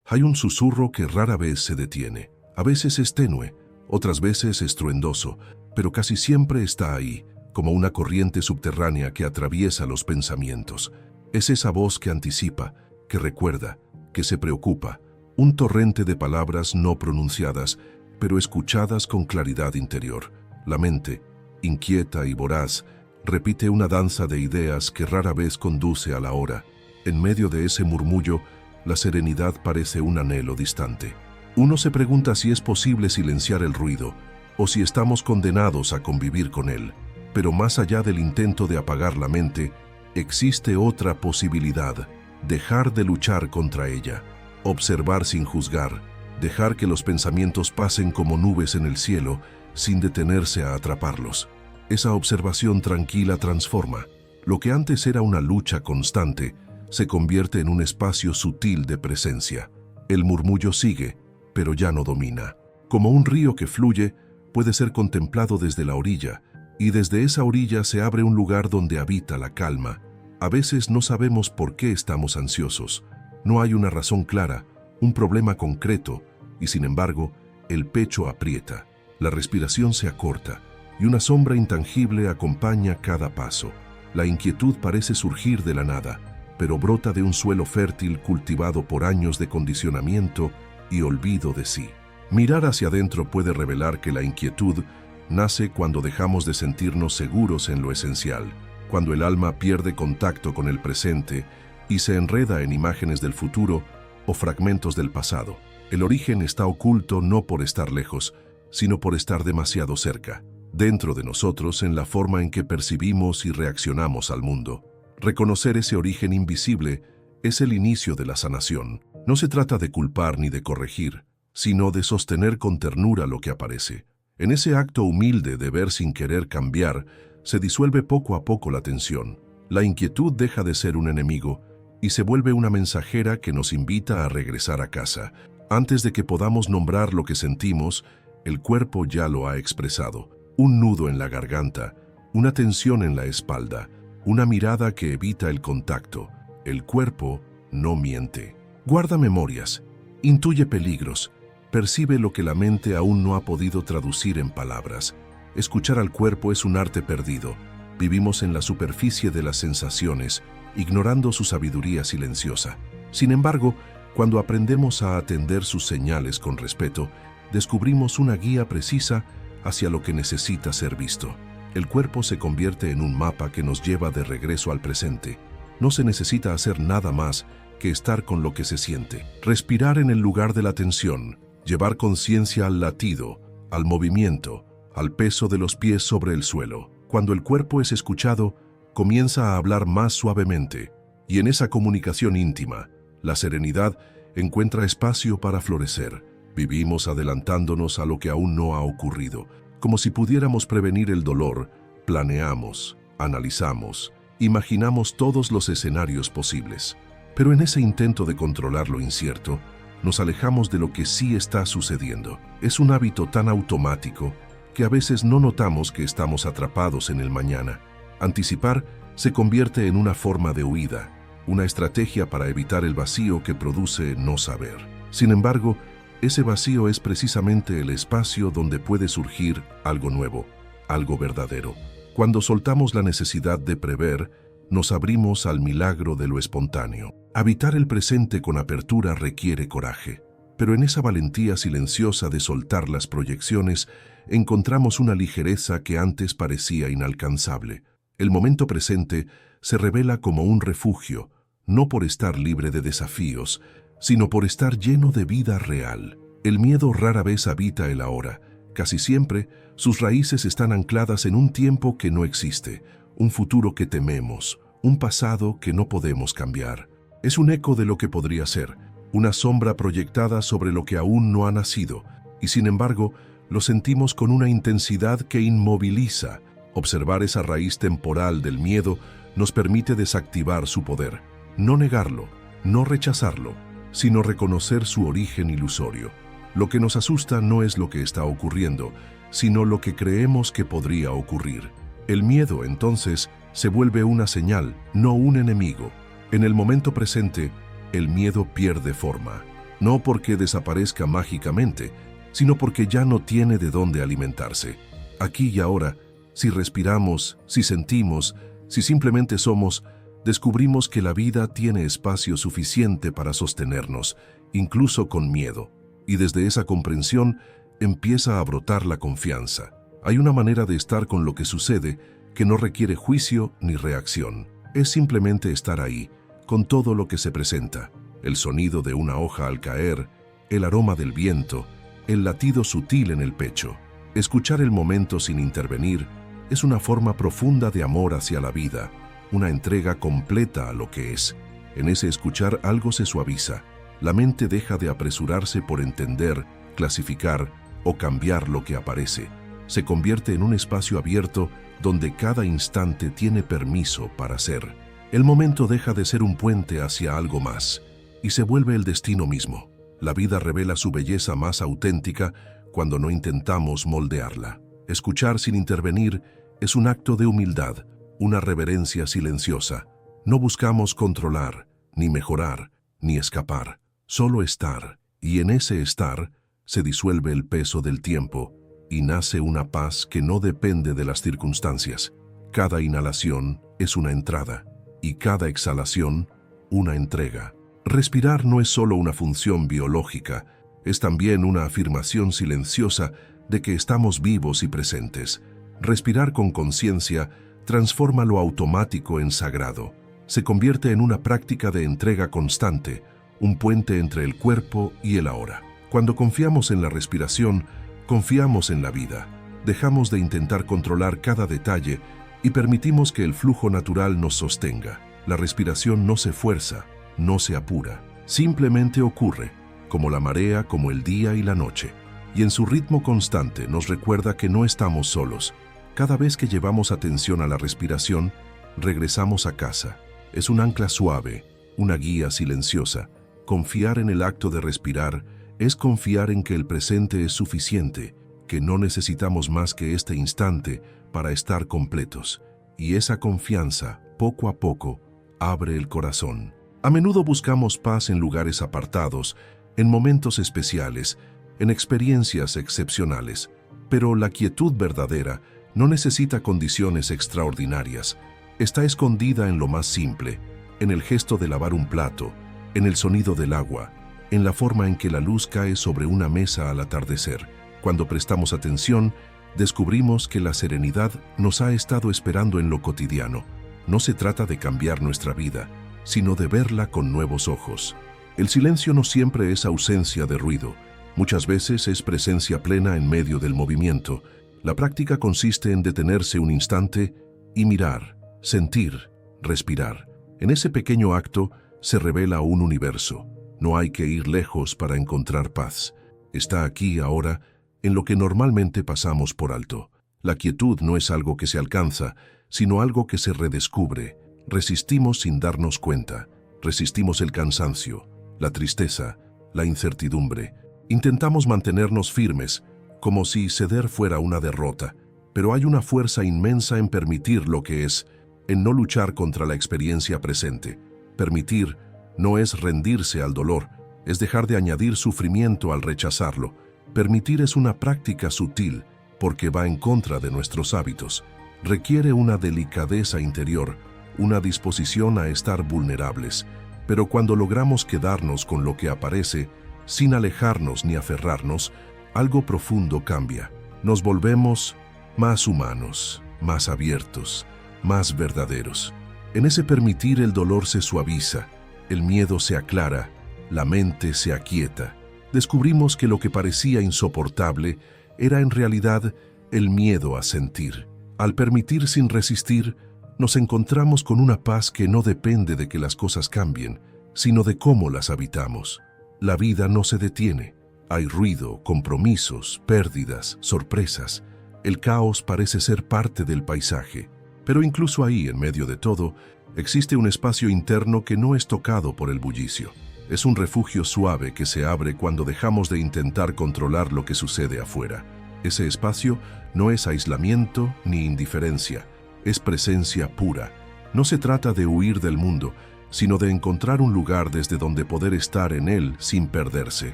Hay un susurro que rara vez se detiene. A veces es tenue, otras veces estruendoso, pero casi siempre está ahí, como una corriente subterránea que atraviesa los pensamientos. Es esa voz que anticipa, que recuerda, que se preocupa, un torrente de palabras no pronunciadas, pero escuchadas con claridad interior. La mente, inquieta y voraz, repite una danza de ideas que rara vez conduce a la hora. En medio de ese murmullo, la serenidad parece un anhelo distante. Uno se pregunta si es posible silenciar el ruido, o si estamos condenados a convivir con él. Pero más allá del intento de apagar la mente, existe otra posibilidad: dejar de luchar contra ella, observar sin juzgar, dejar que los pensamientos pasen como nubes en el cielo, sin detenerse a atraparlos. Esa observación tranquila transforma. Lo que antes era una lucha constante, se convierte en un espacio sutil de presencia. El murmullo sigue, pero ya no domina. Como un río que fluye, puede ser contemplado desde la orilla, y desde esa orilla se abre un lugar donde habita la calma. A veces no sabemos por qué estamos ansiosos. No hay una razón clara, un problema concreto, y sin embargo, el pecho aprieta, la respiración se acorta, y una sombra intangible acompaña cada paso. La inquietud parece surgir de la nada, pero brota de un suelo fértil cultivado por años de condicionamiento y olvido de sí. Mirar hacia adentro puede revelar que la inquietud nace cuando dejamos de sentirnos seguros en lo esencial, cuando el alma pierde contacto con el presente y se enreda en imágenes del futuro o fragmentos del pasado. El origen está oculto no por estar lejos, sino por estar demasiado cerca, dentro de nosotros, en la forma en que percibimos y reaccionamos al mundo. Reconocer ese origen invisible es el inicio de la sanación. No se trata de culpar ni de corregir, sino de sostener con ternura lo que aparece. En ese acto humilde de ver sin querer cambiar, se disuelve poco a poco la tensión. La inquietud deja de ser un enemigo y se vuelve una mensajera que nos invita a regresar a casa. Antes de que podamos nombrar lo que sentimos, el cuerpo ya lo ha expresado. Un nudo en la garganta, una tensión en la espalda, una mirada que evita el contacto. El cuerpo no miente. Guarda memorias, intuye peligros, percibe lo que la mente aún no ha podido traducir en palabras. Escuchar al cuerpo es un arte perdido. Vivimos en la superficie de las sensaciones, ignorando su sabiduría silenciosa. Sin embargo, cuando aprendemos a atender sus señales con respeto, descubrimos una guía precisa hacia lo que necesita ser visto. El cuerpo se convierte en un mapa que nos lleva de regreso al presente. No se necesita hacer nada más que estar con lo que se siente. Respirar en el lugar de la tensión, llevar conciencia al latido, al movimiento, al peso de los pies sobre el suelo. Cuando el cuerpo es escuchado, comienza a hablar más suavemente, y en esa comunicación íntima, la serenidad encuentra espacio para florecer. Vivimos adelantándonos a lo que aún no ha ocurrido. Como si pudiéramos prevenir el dolor, planeamos, analizamos, imaginamos todos los escenarios posibles. Pero en ese intento de controlar lo incierto, nos alejamos de lo que sí está sucediendo. Es un hábito tan automático que a veces no notamos que estamos atrapados en el mañana. Anticipar se convierte en una forma de huida, una estrategia para evitar el vacío que produce no saber. Sin embargo, ese vacío es precisamente el espacio donde puede surgir algo nuevo, algo verdadero. Cuando soltamos la necesidad de prever, nos abrimos al milagro de lo espontáneo. Habitar el presente con apertura requiere coraje, pero en esa valentía silenciosa de soltar las proyecciones, encontramos una ligereza que antes parecía inalcanzable. El momento presente se revela como un refugio, no por estar libre de desafíos, sino por estar lleno de vida real. El miedo rara vez habita el ahora. Casi siempre, sus raíces están ancladas en un tiempo que no existe, un futuro que tememos, un pasado que no podemos cambiar. Es un eco de lo que podría ser, una sombra proyectada sobre lo que aún no ha nacido, y sin embargo, lo sentimos con una intensidad que inmoviliza. Observar esa raíz temporal del miedo nos permite desactivar su poder, no negarlo, no rechazarlo, sino reconocer su origen ilusorio. Lo que nos asusta no es lo que está ocurriendo, sino lo que creemos que podría ocurrir. El miedo, entonces, se vuelve una señal, no un enemigo. En el momento presente, el miedo pierde forma. no porque desaparezca mágicamente, sino porque ya no tiene de dónde alimentarse. Aquí y ahora, si respiramos, si sentimos, si simplemente somos, descubrimos que la vida tiene espacio suficiente para sostenernos, incluso con miedo. Y desde esa comprensión empieza a brotar la confianza. Hay una manera de estar con lo que sucede que no requiere juicio ni reacción. Es simplemente estar ahí, con todo lo que se presenta. El sonido de una hoja al caer, el aroma del viento, el latido sutil en el pecho. Escuchar el momento sin intervenir es una forma profunda de amor hacia la vida, una entrega completa a lo que es. En ese escuchar algo se suaviza. La mente deja de apresurarse por entender, clasificar o cambiar lo que aparece. Se convierte en un espacio abierto donde cada instante tiene permiso para ser. El momento deja de ser un puente hacia algo más y se vuelve el destino mismo. La vida revela su belleza más auténtica cuando no intentamos moldearla. Escuchar sin intervenir es un acto de humildad, una reverencia silenciosa. No buscamos controlar, ni mejorar, ni escapar, solo estar. Y en ese estar se disuelve el peso del tiempo y nace una paz que no depende de las circunstancias. Cada inhalación es una entrada y cada exhalación una entrega. Respirar no es solo una función biológica, es también una afirmación silenciosa de que estamos vivos y presentes. Respirar con conciencia transforma lo automático en sagrado. Se convierte en una práctica de entrega constante, un puente entre el cuerpo y el ahora. Cuando confiamos en la respiración, confiamos en la vida. Dejamos de intentar controlar cada detalle y permitimos que el flujo natural nos sostenga. La respiración no se fuerza, no se apura, simplemente ocurre, como la marea, como el día y la noche. Y en su ritmo constante nos recuerda que no estamos solos. Cada vez que llevamos atención a la respiración, regresamos a casa. Es un ancla suave, una guía silenciosa. Confiar en el acto de respirar es confiar en que el presente es suficiente, que no necesitamos más que este instante para estar completos. Y esa confianza, poco a poco, abre el corazón. A menudo buscamos paz en lugares apartados, en momentos especiales, en experiencias excepcionales. Pero la quietud verdadera no necesita condiciones extraordinarias. Está escondida en lo más simple, en el gesto de lavar un plato, en el sonido del agua, en la forma en que la luz cae sobre una mesa al atardecer. Cuando prestamos atención, descubrimos que la serenidad nos ha estado esperando en lo cotidiano. No se trata de cambiar nuestra vida, sino de verla con nuevos ojos. El silencio no siempre es ausencia de ruido. Muchas veces es presencia plena en medio del movimiento. La práctica consiste en detenerse un instante y mirar, sentir, respirar. En ese pequeño acto se revela un universo. No hay que ir lejos para encontrar paz. Está aquí ahora, en lo que normalmente pasamos por alto. La quietud no es algo que se alcanza, sino algo que se redescubre. Resistimos sin darnos cuenta. Resistimos el cansancio, la tristeza, la incertidumbre. Intentamos mantenernos firmes, como si ceder fuera una derrota. Pero hay una fuerza inmensa en permitir lo que es, en no luchar contra la experiencia presente. Permitir no es rendirse al dolor, es dejar de añadir sufrimiento al rechazarlo. Permitir es una práctica sutil, porque va en contra de nuestros hábitos. Requiere una delicadeza interior, una disposición a estar vulnerables. Pero cuando logramos quedarnos con lo que aparece, sin alejarnos ni aferrarnos, algo profundo cambia. Nos volvemos más humanos, más abiertos, más verdaderos. En ese permitir el dolor se suaviza, el miedo se aclara, la mente se aquieta. Descubrimos que lo que parecía insoportable era en realidad el miedo a sentir. Al permitir sin resistir, nos encontramos con una paz que no depende de que las cosas cambien, sino de cómo las habitamos. La vida no se detiene. Hay ruido, compromisos, pérdidas, sorpresas. El caos parece ser parte del paisaje. Pero incluso ahí, en medio de todo, existe un espacio interno que no es tocado por el bullicio. Es un refugio suave que se abre cuando dejamos de intentar controlar lo que sucede afuera. Ese espacio no es aislamiento ni indiferencia, es presencia pura. No se trata de huir del mundo, sino de encontrar un lugar desde donde poder estar en él sin perderse.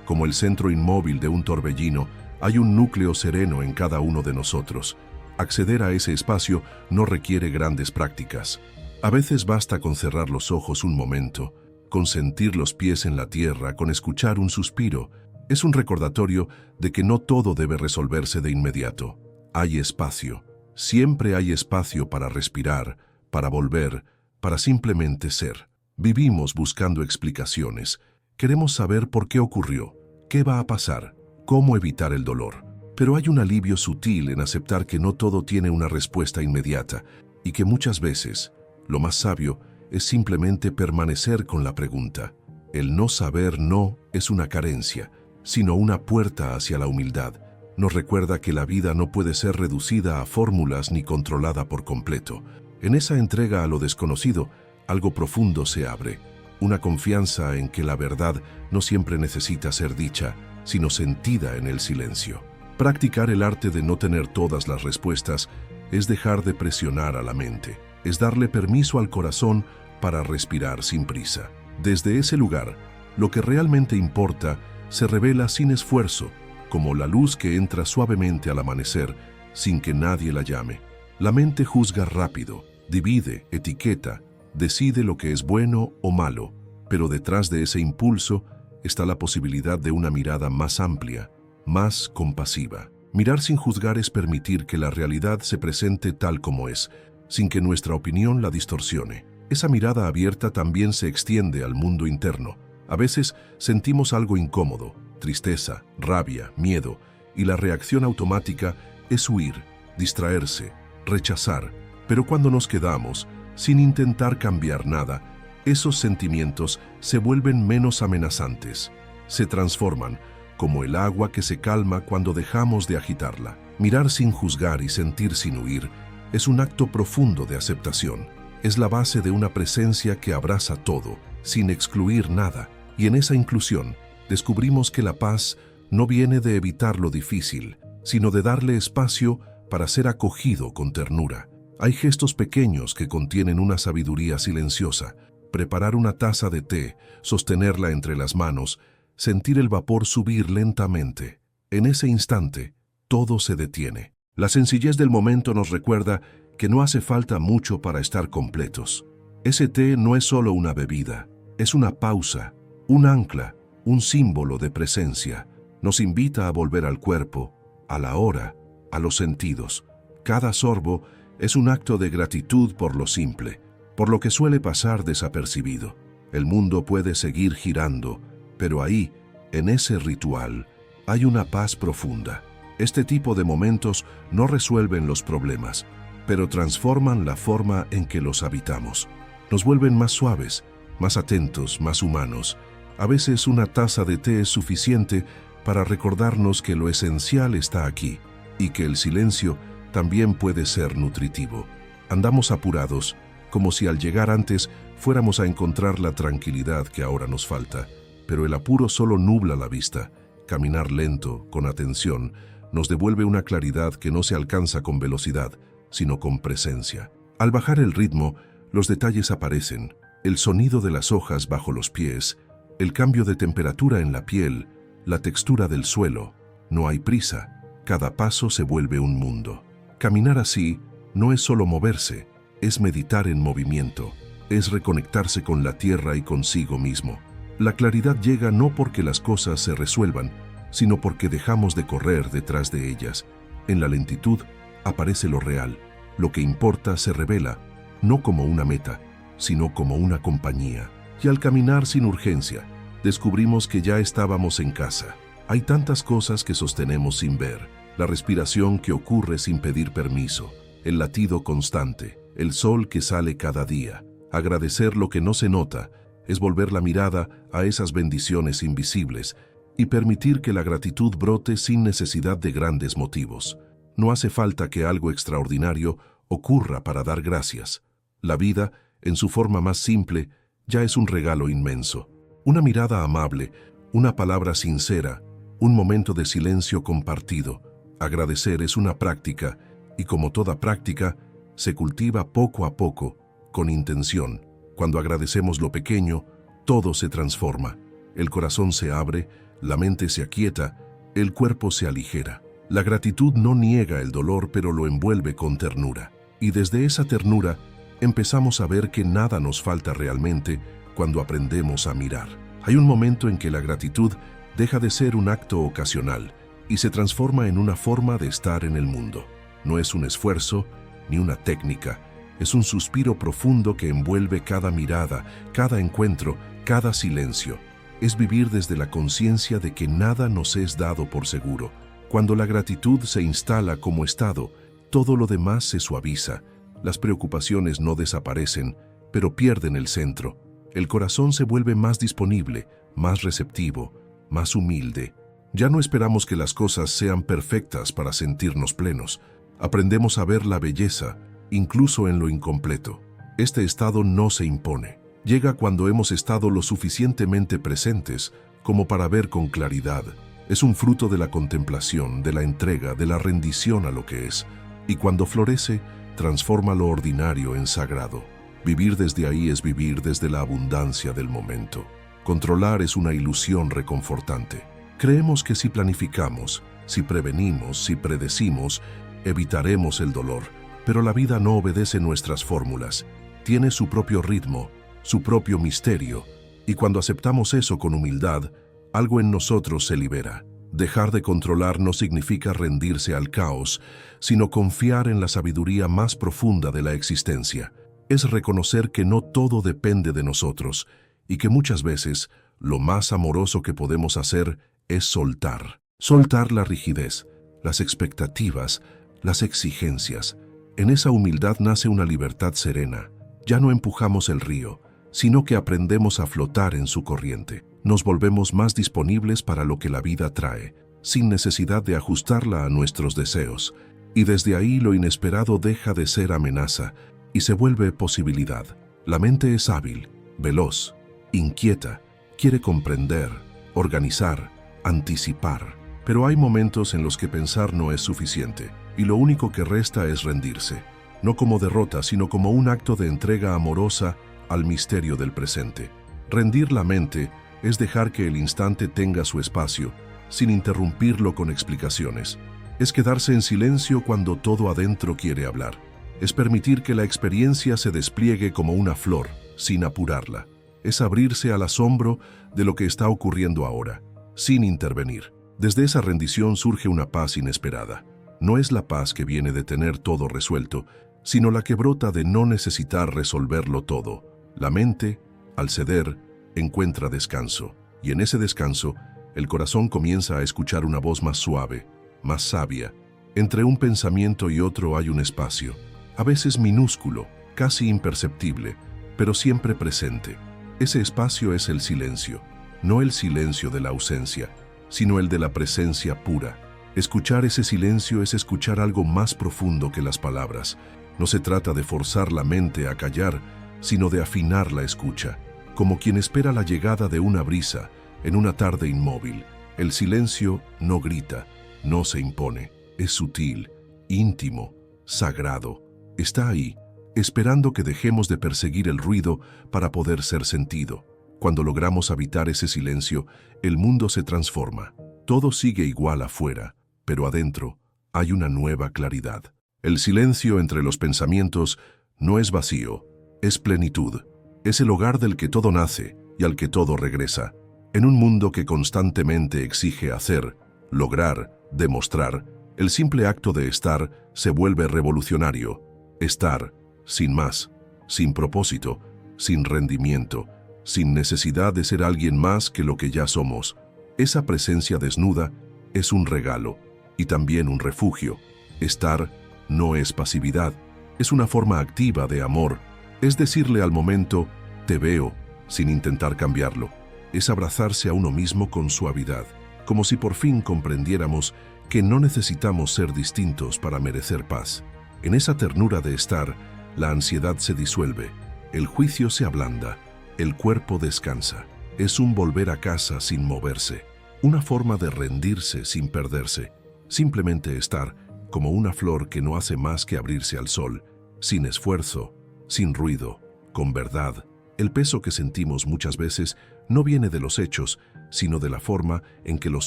Como el centro inmóvil de un torbellino, hay un núcleo sereno en cada uno de nosotros. Acceder a ese espacio no requiere grandes prácticas. A veces basta con cerrar los ojos un momento, con sentir los pies en la tierra, con escuchar un suspiro. Es un recordatorio de que no todo debe resolverse de inmediato. Hay espacio. Siempre hay espacio para respirar, para volver, para simplemente ser. Vivimos buscando explicaciones. Queremos saber por qué ocurrió, qué va a pasar, cómo evitar el dolor. Pero hay un alivio sutil en aceptar que no todo tiene una respuesta inmediata y que muchas veces lo más sabio es simplemente permanecer con la pregunta. El no saber no es una carencia, sino una puerta hacia la humildad. Nos recuerda que la vida no puede ser reducida a fórmulas ni controlada por completo. En esa entrega a lo desconocido, algo profundo se abre. Una confianza en que la verdad no siempre necesita ser dicha, sino sentida en el silencio. Practicar el arte de no tener todas las respuestas es dejar de presionar a la mente, es darle permiso al corazón para respirar sin prisa. Desde ese lugar, lo que realmente importa se revela sin esfuerzo, como la luz que entra suavemente al amanecer sin que nadie la llame. La mente juzga rápido, divide, etiqueta, decide lo que es bueno o malo, pero detrás de ese impulso está la posibilidad de una mirada más amplia, más compasiva. Mirar sin juzgar es permitir que la realidad se presente tal como es, sin que nuestra opinión la distorsione. Esa mirada abierta también se extiende al mundo interno. A veces sentimos algo incómodo, tristeza, rabia, miedo, y la reacción automática es huir, distraerse, rechazar. Pero cuando nos quedamos, sin intentar cambiar nada, esos sentimientos se vuelven menos amenazantes. Se transforman, como el agua que se calma cuando dejamos de agitarla. Mirar sin juzgar y sentir sin huir es un acto profundo de aceptación. Es la base de una presencia que abraza todo, sin excluir nada. Y en esa inclusión, descubrimos que la paz no viene de evitar lo difícil, sino de darle espacio para ser acogido con ternura. Hay gestos pequeños que contienen una sabiduría silenciosa. Preparar una taza de té, sostenerla entre las manos, sentir el vapor subir lentamente. En ese instante, todo se detiene. La sencillez del momento nos recuerda que no hace falta mucho para estar completos. Ese té no es solo una bebida, es una pausa, un ancla, un símbolo de presencia. Nos invita a volver al cuerpo, a la hora, a los sentidos. Cada sorbo es un acto de gratitud por lo simple, por lo que suele pasar desapercibido. El mundo puede seguir girando, pero ahí, en ese ritual, hay una paz profunda. Este tipo de momentos no resuelven los problemas, pero transforman la forma en que los habitamos. Nos vuelven más suaves, más atentos, más humanos. A veces una taza de té es suficiente para recordarnos que lo esencial está aquí y que el silencio también puede ser nutritivo. Andamos apurados, como si al llegar antes fuéramos a encontrar la tranquilidad que ahora nos falta. Pero el apuro solo nubla la vista. Caminar lento, con atención, nos devuelve una claridad que no se alcanza con velocidad, sino con presencia. Al bajar el ritmo, los detalles aparecen. El sonido de las hojas bajo los pies, el cambio de temperatura en la piel, la textura del suelo. No hay prisa. Cada paso se vuelve un mundo. Caminar así no es solo moverse, es meditar en movimiento, es reconectarse con la tierra y consigo mismo. La claridad llega no porque las cosas se resuelvan, sino porque dejamos de correr detrás de ellas. En la lentitud aparece lo real. Lo que importa se revela, no como una meta, sino como una compañía. Y al caminar sin urgencia, descubrimos que ya estábamos en casa. Hay tantas cosas que sostenemos sin ver. La respiración que ocurre sin pedir permiso, el latido constante, el sol que sale cada día. Agradecer lo que no se nota es volver la mirada a esas bendiciones invisibles y permitir que la gratitud brote sin necesidad de grandes motivos. No hace falta que algo extraordinario ocurra para dar gracias. La vida, en su forma más simple, ya es un regalo inmenso. Una mirada amable, una palabra sincera, un momento de silencio compartido. Agradecer es una práctica, y como toda práctica, se cultiva poco a poco, con intención, Cuando agradecemos lo pequeño, todo se transforma. El corazón se abre, la mente se aquieta, el cuerpo se aligera. La gratitud no niega el dolor, pero lo envuelve con ternura. Y desde esa ternura, empezamos a ver que nada nos falta realmente cuando aprendemos a mirar. Hay un momento en que la gratitud deja de ser un acto ocasional y se transforma en una forma de estar en el mundo. No es un esfuerzo ni una técnica, es un suspiro profundo que envuelve cada mirada, cada encuentro, cada silencio. Es vivir desde la conciencia de que nada nos es dado por seguro. Cuando la gratitud se instala como estado, todo lo demás se suaviza. Las preocupaciones no desaparecen, pero pierden el centro. El corazón se vuelve más disponible, más receptivo, más humilde. Ya no esperamos que las cosas sean perfectas para sentirnos plenos. Aprendemos a ver la belleza, incluso en lo incompleto. Este estado no se impone. Llega cuando hemos estado lo suficientemente presentes como para ver con claridad. Es un fruto de la contemplación, de la entrega, de la rendición a lo que es. Y cuando florece, transforma lo ordinario en sagrado. Vivir desde ahí es vivir desde la abundancia del momento. Controlar es una ilusión reconfortante. Creemos que si planificamos, si prevenimos, si predecimos, evitaremos el dolor. Pero la vida no obedece nuestras fórmulas. Tiene su propio ritmo, su propio misterio. Y cuando aceptamos eso con humildad, algo en nosotros se libera. Dejar de controlar no significa rendirse al caos, sino confiar en la sabiduría más profunda de la existencia. Es reconocer que no todo depende de nosotros y que muchas veces lo más amoroso que podemos hacer es soltar. Soltar la rigidez, las expectativas, las exigencias. En esa humildad nace una libertad serena. Ya no empujamos el río, sino que aprendemos a flotar en su corriente. Nos volvemos más disponibles para lo que la vida trae, sin necesidad de ajustarla a nuestros deseos. Y desde ahí lo inesperado deja de ser amenaza y se vuelve posibilidad. La mente es hábil, veloz, inquieta, quiere comprender, organizar, anticipar. Pero hay momentos en los que pensar no es suficiente y lo único que resta es rendirse, no como derrota, sino como un acto de entrega amorosa al misterio del presente. Rendir la mente es dejar que el instante tenga su espacio, sin interrumpirlo con explicaciones. Es quedarse en silencio cuando todo adentro quiere hablar. Es permitir que la experiencia se despliegue como una flor, sin apurarla. Es abrirse al asombro de lo que está ocurriendo ahora, sin intervenir. Desde esa rendición surge una paz inesperada. No es la paz que viene de tener todo resuelto, sino la que brota de no necesitar resolverlo todo. La mente, al ceder, encuentra descanso, y en ese descanso, el corazón comienza a escuchar una voz más suave, más sabia. Entre un pensamiento y otro hay un espacio, a veces minúsculo, casi imperceptible, pero siempre presente. Ese espacio es el silencio, no el silencio de la ausencia, sino el de la presencia pura. Escuchar ese silencio es escuchar algo más profundo que las palabras. No se trata de forzar la mente a callar, sino de afinar la escucha, como quien espera la llegada de una brisa en una tarde inmóvil. El silencio no grita, no se impone, es sutil, íntimo, sagrado. Está ahí, esperando que dejemos de perseguir el ruido para poder ser sentido. Cuando logramos habitar ese silencio, el mundo se transforma. Todo sigue igual afuera, pero adentro hay una nueva claridad. El silencio entre los pensamientos no es vacío, es plenitud. Es el hogar del que todo nace y al que todo regresa. En un mundo que constantemente exige hacer, lograr, demostrar, el simple acto de estar se vuelve revolucionario. Estar, sin más, sin propósito, sin rendimiento, sin necesidad de ser alguien más que lo que ya somos. Esa presencia desnuda es un regalo y también un refugio. Estar no es pasividad, es una forma activa de amor. Es decirle al momento, te veo, sin intentar cambiarlo. Es abrazarse a uno mismo con suavidad, como si por fin comprendiéramos que no necesitamos ser distintos para merecer paz. En esa ternura de estar, la ansiedad se disuelve, el juicio se ablanda, el cuerpo descansa. Es un volver a casa sin moverse, una forma de rendirse sin perderse, simplemente estar como una flor que no hace más que abrirse al sol, sin esfuerzo, sin ruido, con verdad, El peso que sentimos muchas veces no viene de los hechos, sino de la forma en que los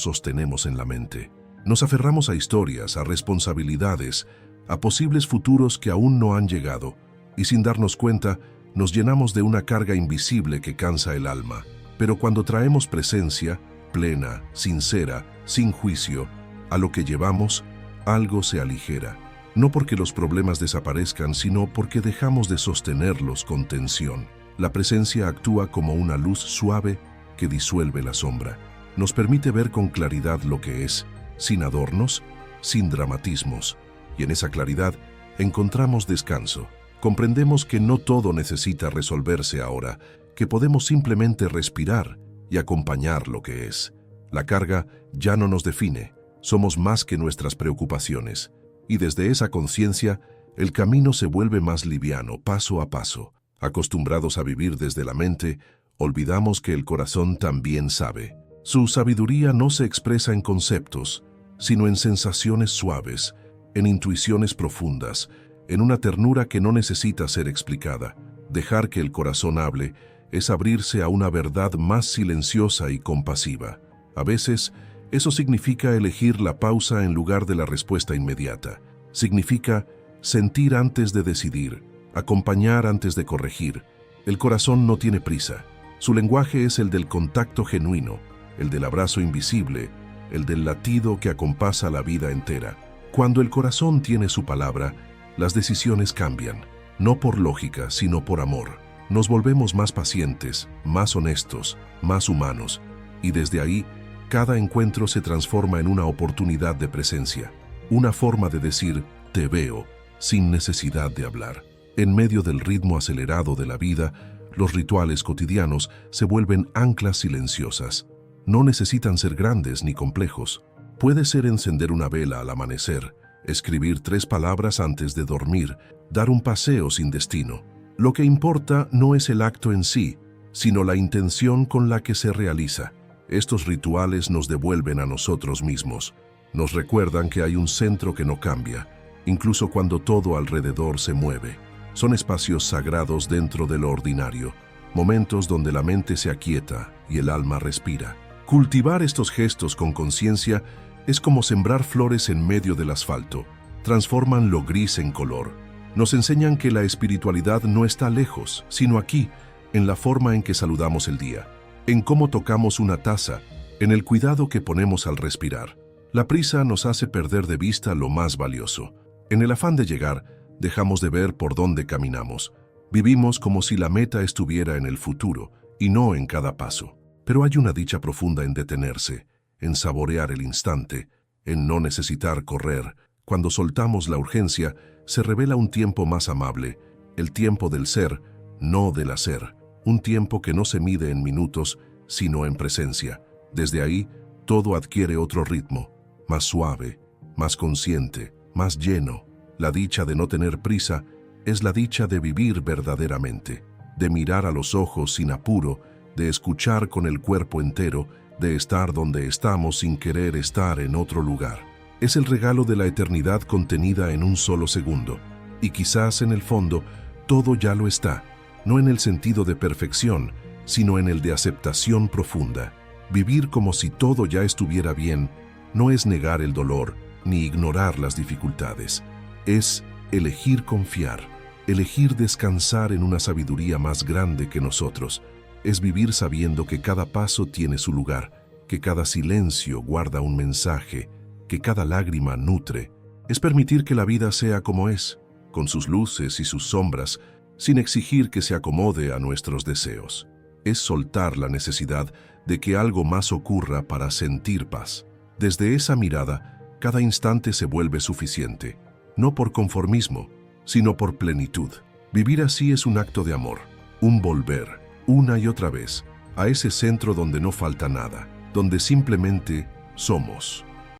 sostenemos en la mente. Nos aferramos a historias, a responsabilidades, a posibles futuros que aún no han llegado, y sin darnos cuenta, nos llenamos de una carga invisible que cansa el alma. Pero cuando traemos presencia, plena, sincera, sin juicio, a lo que llevamos, algo se aligera. No porque los problemas desaparezcan, sino porque dejamos de sostenerlos con tensión. La presencia actúa como una luz suave que disuelve la sombra. Nos permite ver con claridad lo que es, sin adornos, sin dramatismos. Y en esa claridad encontramos descanso. Comprendemos que no todo necesita resolverse ahora, que podemos simplemente respirar y acompañar lo que es. La carga ya no nos define, somos más que nuestras preocupaciones. Y desde esa conciencia, el camino se vuelve más liviano, paso a paso. Acostumbrados a vivir desde la mente, olvidamos que el corazón también sabe. Su sabiduría no se expresa en conceptos, sino en sensaciones suaves, en intuiciones profundas, en una ternura que no necesita ser explicada. Dejar que el corazón hable es abrirse a una verdad más silenciosa y compasiva. A veces, eso significa elegir la pausa en lugar de la respuesta inmediata. Significa sentir antes de decidir, acompañar antes de corregir. El corazón no tiene prisa. Su lenguaje es el del contacto genuino, el del abrazo invisible, el del latido que acompasa la vida entera. Cuando el corazón tiene su palabra, las decisiones cambian, no por lógica, sino por amor. Nos volvemos más pacientes, más honestos, más humanos, y desde ahí, cada encuentro se transforma en una oportunidad de presencia, una forma de decir, te veo, sin necesidad de hablar. En medio del ritmo acelerado de la vida, los rituales cotidianos se vuelven anclas silenciosas. No necesitan ser grandes ni complejos. Puede ser encender una vela al amanecer, escribir 3 palabras antes de dormir, dar un paseo sin destino. Lo que importa no es el acto en sí, sino la intención con la que se realiza. Estos rituales nos devuelven a nosotros mismos. Nos recuerdan que hay un centro que no cambia, incluso cuando todo alrededor se mueve. Son espacios sagrados dentro de lo ordinario, momentos donde la mente se aquieta y el alma respira. Cultivar estos gestos con conciencia es como sembrar flores en medio del asfalto. Transforman lo gris en color. Nos enseñan que la espiritualidad no está lejos, sino aquí, en la forma en que saludamos el día, en cómo tocamos una taza, en el cuidado que ponemos al respirar. La prisa nos hace perder de vista lo más valioso. En el afán de llegar, dejamos de ver por dónde caminamos. Vivimos como si la meta estuviera en el futuro y no en cada paso. Pero hay una dicha profunda en detenerse, en saborear el instante, en no necesitar correr. Cuando soltamos la urgencia, se revela un tiempo más amable, el tiempo del ser, no del hacer. Un tiempo que no se mide en minutos, sino en presencia. Desde ahí, todo adquiere otro ritmo, más suave, más consciente, más lleno. La dicha de no tener prisa es la dicha de vivir verdaderamente, de mirar a los ojos sin apuro, de escuchar con el cuerpo entero, de estar donde estamos sin querer estar en otro lugar. Es el regalo de la eternidad contenida en un solo segundo. Y quizás en el fondo, todo ya lo está. No en el sentido de perfección, sino en el de aceptación profunda. Vivir como si todo ya estuviera bien no es negar el dolor ni ignorar las dificultades. Es elegir confiar, elegir descansar en una sabiduría más grande que nosotros. Es vivir sabiendo que cada paso tiene su lugar, que cada silencio guarda un mensaje, que cada lágrima nutre. Es permitir que la vida sea como es, con sus luces y sus sombras, sin exigir que se acomode a nuestros deseos. Es soltar la necesidad de que algo más ocurra para sentir paz. Desde esa mirada, cada instante se vuelve suficiente, no por conformismo, sino por plenitud. Vivir así es un acto de amor, un volver, una y otra vez, a ese centro donde no falta nada, donde simplemente somos.